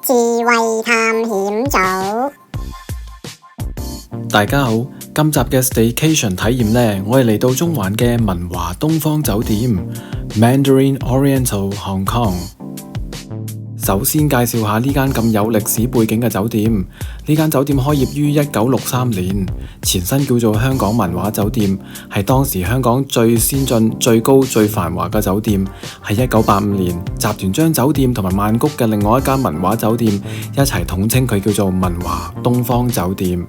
智慧探險組。大家好，今集嘅 Staycation 體驗呢，我哋嚟到中環嘅文華東方酒店 Mandarin Oriental Hong Kong。首先介紹下呢間咁有歷史背景嘅酒店。呢間酒店開業於1963年，前身叫做香港文華酒店，係當時香港最先進、最高、最繁華嘅酒店。喺1985年，集團將酒店同埋曼谷嘅另外一間文華酒店一齊統稱佢叫做文華東方酒店。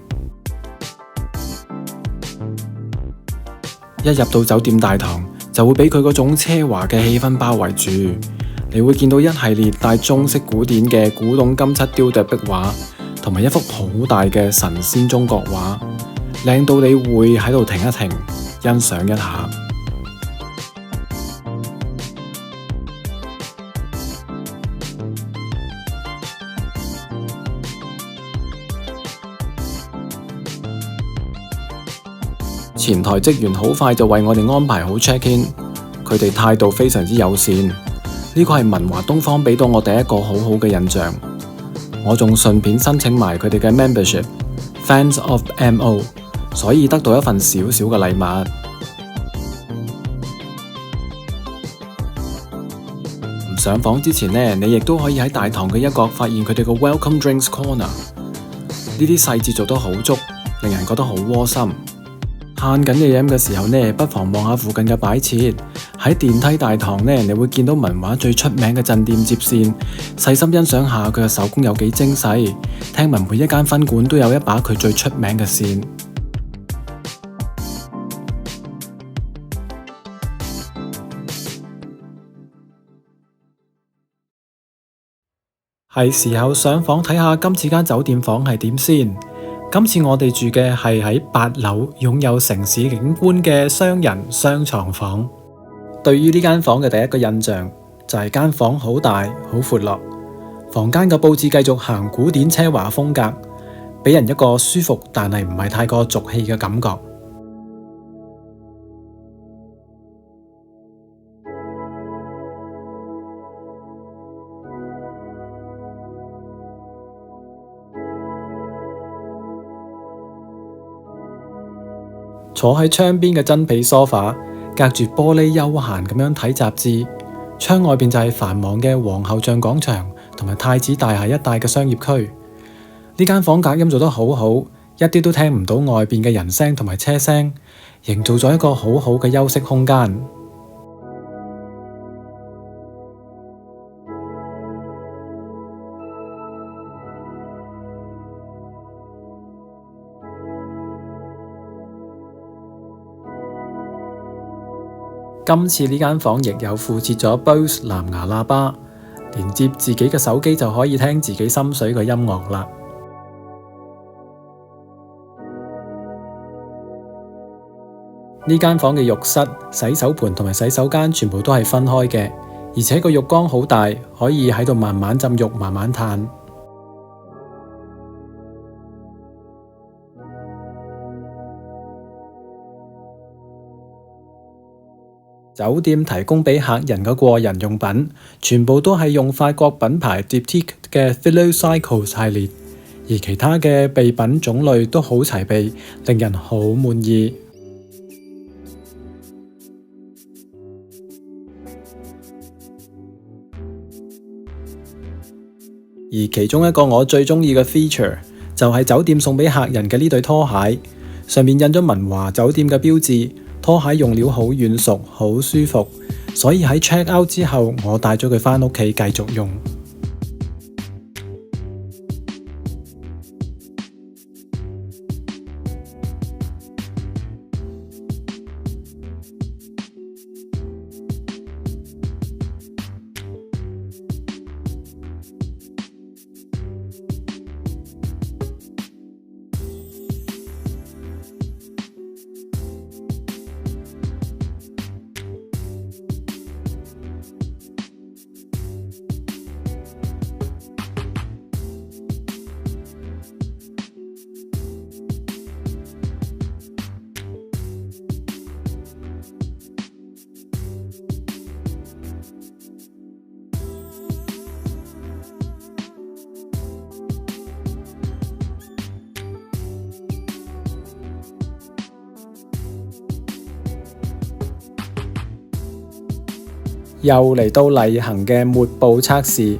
一入到酒店大堂，就會俾佢嗰種奢華嘅氣氛包圍住。你會見到一系列帶中式古典嘅古董金漆雕琢壁畫，同埋一幅好大嘅神仙中國畫，靚到你會喺度停一停，欣賞一下。前台職員好快就為我哋安排好 check in， 佢哋態度非常之友善。呢個係文華東方俾到我第一個好好嘅印象。我仲順便申請埋佢哋嘅 membership Fans of MO， 所以得到一份小小嘅禮物。唔上房之前呢，你亦都可以喺大堂嘅一角發現佢哋嘅 Welcome Drinks Corner。呢啲細節做得好足，令人覺得好窩心。嘆緊嘢飲嘅時候呢，不妨望下附近嘅擺設。喺電梯大堂呢，你會見到文華最出名嘅鎮店接線，細心欣賞下佢嘅手工有幾精細。聽聞每一間分館都有一把佢最出名嘅線。係時候上房睇下今次間酒店房係點先。今次我哋住嘅係喺8樓，擁有城市景觀嘅雙人雙床房。對於呢間房嘅第一個印象就係間房好大好闊落，房間嘅佈置繼續行古典奢華風格，俾人一個舒服但係唔係太過俗氣嘅感覺。坐喺窗邊嘅真皮梳化，隔住玻璃悠閒咁樣睇雜誌，窗外邊就係繁忙嘅皇后像廣場同埋太子大廈一帶嘅商業區。呢間房隔音做得好好，一啲都聽唔到外邊嘅人聲同埋車聲，營造咗一個好好嘅休息空間。今次呢間房亦有附設咗 Bose 藍牙喇叭，連接自己嘅手機就可以聽自己心水嘅音樂啦。呢間房嘅浴室、洗手盆同埋洗手間全部都係分開嘅，而且個浴缸好大，可以喺度慢慢浸浴、慢慢嘆。酒店提供俾客人嘅個人用品，全部都係用法國品牌 Diptyque 嘅 Philosophical 系列，而其他嘅備品種類都好齊備，令人好滿意。而其中一個我最中意嘅 feature 就係酒店送俾客人嘅呢對拖鞋，上面印咗文華酒店嘅標誌。拖鞋用料好軟熟，好舒服，所以喺 check out 之後，我帶咗佢返屋企繼續用。又嚟到例行嘅抹布測試。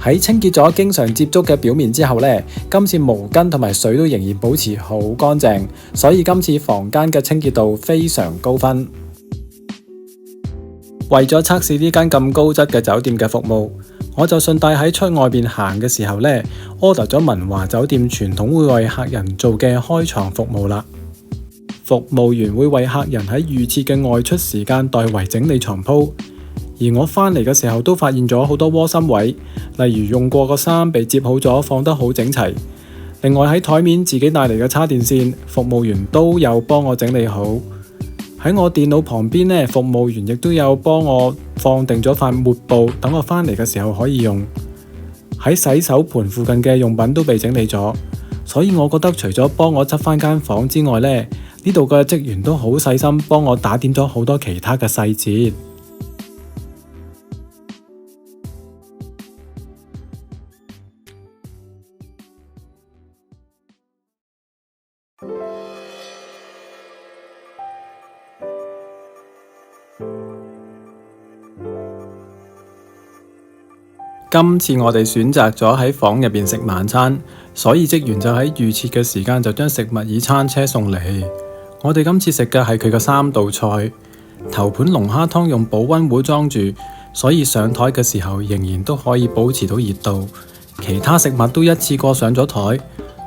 喺清潔咗經常接觸嘅表面之後呢，今次毛巾同埋水都仍然保持好乾淨，所以今次房間嘅清潔度非常高分。為咗測試呢間咁高質嘅酒店嘅服務，我就順帶喺出外邊行嘅時候呢 order 咗文華酒店傳統會為客人做嘅開床服務啦。服務員會為客人喺預設嘅外出時間代為整理床鋪，而我返嚟嘅時候都發現咗好多窩心位，例如用過個衫被摺好咗，放得好整齊。另外喺台面自己帶嚟嘅叉電線，服務員都有幫我整理好。喺我電腦旁邊呢，服務員亦都有幫我放定咗塊抹布，等我返嚟嘅時候可以用。喺洗手盆附近嘅用品都被整理咗，所以我覺得除咗幫我執返間房之外呢度嘅職員都好細心，幫我打點咗好多其他嘅細節。今次我哋選擇咗喺房入邊食晚餐，所以職員就喺預設嘅時間就將食物以餐車送嚟。我哋今次食嘅係佢嘅3道菜，頭盤龍蝦湯用保溫壺裝住，所以上台嘅時候仍然都可以保持到熱度。其他食物都一次過上咗台，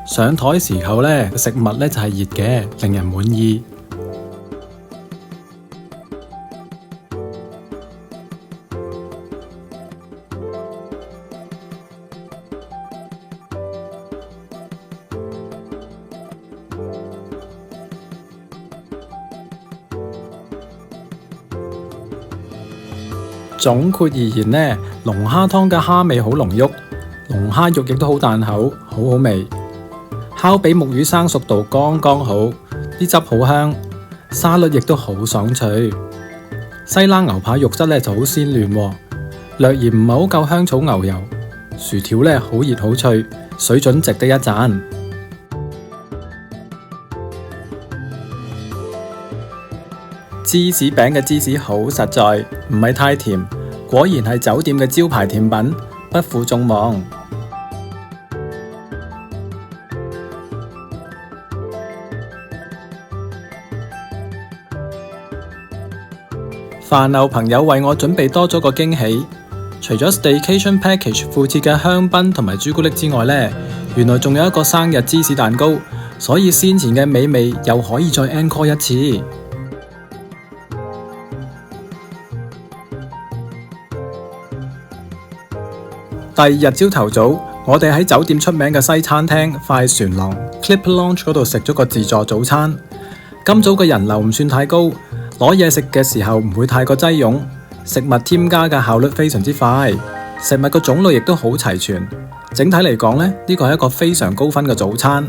上台時候呢，食物呢就係熱嘅，令人滿意。總括而言呢，龍蝦湯嘅蝦味好濃郁，龍蝦肉亦都好彈口，好好味。烤比木魚生熟度剛剛好，啲汁好香，沙律亦都好爽脆。西冷牛扒肉質呢就好鮮嫩，略嫌唔係好夠香草牛油。薯條呢好熱好脆，水準值得一讚。芝士餅嘅芝士好實在，唔係太甜，果然係酒店嘅招牌甜品，不負眾望。飯樓朋友為我準備多咗個驚喜，除咗 Staycation Package 附設嘅香檳同埋朱古力之外呢，原來仲有一個生日芝士蛋糕，所以先前嘅美味又可以再 encore 一次。第二日朝頭早，我哋喺酒店出名嘅西餐廳快船廊 Clipper Lounge 嗰度食咗個自助早餐。今早嘅人流唔算太高，攞嘢食嘅時候唔會太過擠擁，食物添加嘅效率非常之快，食物嘅種類亦都好齊全。整體嚟講呢個係一個非常高分嘅早餐。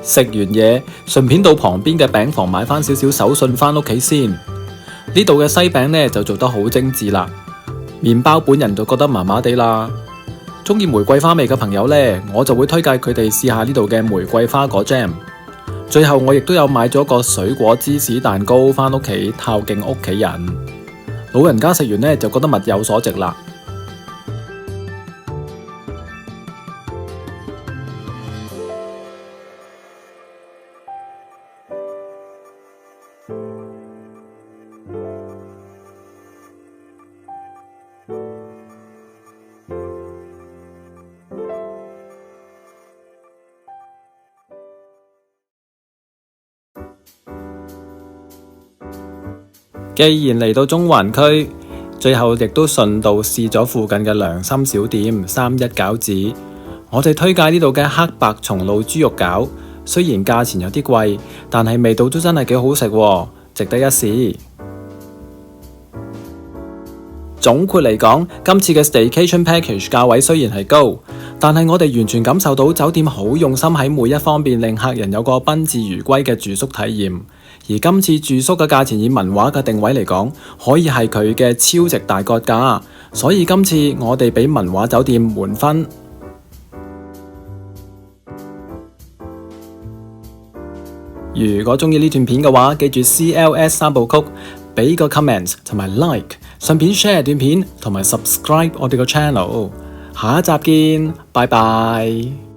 食完嘢，順便到旁邊嘅餅房買翻少少手信翻屋企先。呢度嘅西餅呢就做得好精緻啦，麵包本人就覺得麻麻地啦。中意玫瑰花味嘅朋友呢，我就會推介佢哋試下呢度嘅玫瑰花果 jam。最後我亦都有買咗個水果芝士蛋糕翻屋企孝敬屋企人。老人家食完呢就覺得物有所值啦。既然嚟到中環區，最後亦都順道試咗附近嘅良心小店三一餃子。我哋推介呢度嘅黑白松露豬肉餃，雖然價錢有啲貴，但係味道都真係幾好食喎，值得一試。總括嚟講，今次嘅 Staycation Package 價位雖然係高，但係我哋完全感受到酒店好用心喺每一方面令客人有個賓至如歸嘅住宿體驗。而今次住宿嘅價錢以文華嘅定位嚟講，可以係佢嘅超值大割價，所以今次我哋俾文華酒店滿分。如果中意呢段片嘅話，記住 CLS 三部曲，俾個 comment 同埋 like， 順便 share 段片同埋 subscribe 我哋個 channel。下一集見，拜拜。